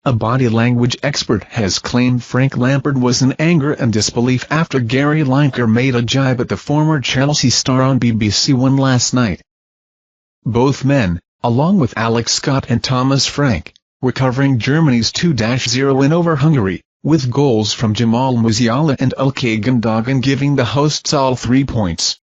A body language expert has claimed Frank Lampard was in anger and disbelief after Gary Lineker made a jibe at the former Chelsea star on BBC One last night. Both men, along with Alex Scott and Thomas Frank, were covering Germany's 2-0 win over Hungary, with goals from Jamal Musiala and Ilkay Gundogan giving the hosts all 3 points.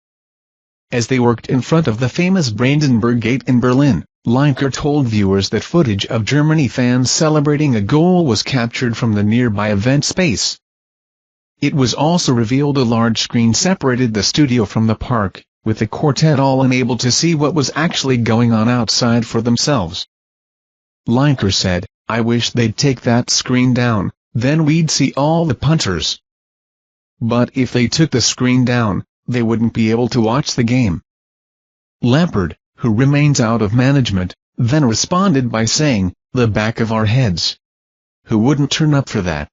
As they worked in front of the famous Brandenburg Gate in Berlin, Lineker told viewers that footage of Germany fans celebrating a goal was captured from the nearby event space. It was also revealed a large screen separated the studio from the park, with the quartet all unable to see what was actually going on outside for themselves. Lineker said, "I wish they'd take that screen down, then we'd see all the punters. But if they took the screen down, they wouldn't be able to watch the game." Lampard, who remains out of management, then responded by saying, "The back of our heads. Who wouldn't turn up for that?"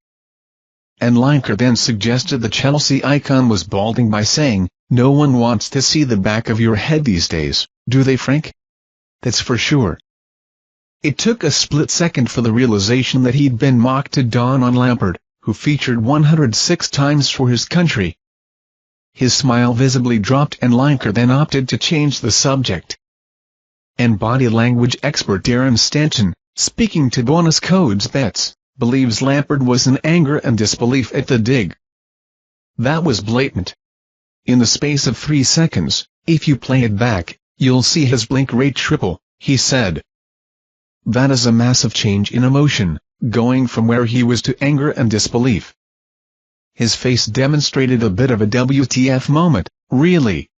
And Lineker then suggested the Chelsea icon was balding by saying, "No one wants to see the back of your head these days, do they, Frank? That's for sure." It took a split second for the realization that he'd been mocked to dawn on Lampard, who featured 106 times for his country. His smile visibly dropped and Lineker then opted to change the subject. And body language expert Darren Stanton, speaking to Bonus Codes Bets, believes Lampard was in anger and disbelief at the dig. "That was blatant. In the space of 3 seconds, if you play it back, you'll see his blink rate triple," he said. "That is a massive change in emotion, going from where he was to anger and disbelief." His face demonstrated a bit of a WTF moment, really.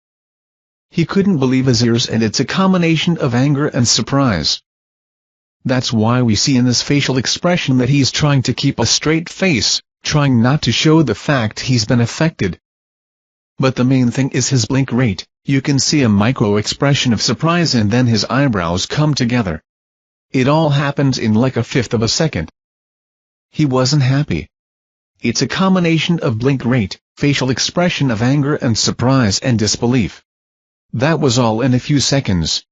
He couldn't believe his ears, and it's a combination of anger and surprise. That's why we see in this facial expression that he's trying to keep a straight face, trying not to show the fact he's been affected. But the main thing is his blink rate. You can see a micro-expression of surprise and then his eyebrows come together. It all happens in like a fifth of a second. He wasn't happy. It's a combination of blink rate, facial expression of anger and surprise and disbelief. That was all in a few seconds.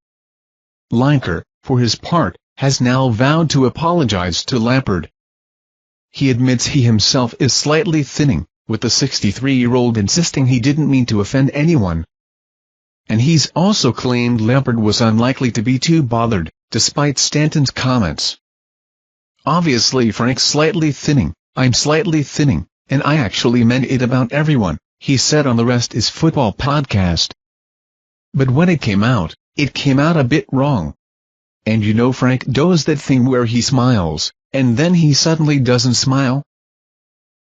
Lineker, for his part, has now vowed to apologize to Lampard. He admits he himself is slightly thinning, with the 63-year-old insisting he didn't mean to offend anyone. And he's also claimed Lampard was unlikely to be too bothered, despite Stanton's comments. "Obviously Frank's slightly thinning, I'm slightly thinning, and I actually meant it about everyone," he said on the Rest is Football podcast. But when it came out a bit wrong. And you know Frank does that thing where he smiles, and then he suddenly doesn't smile?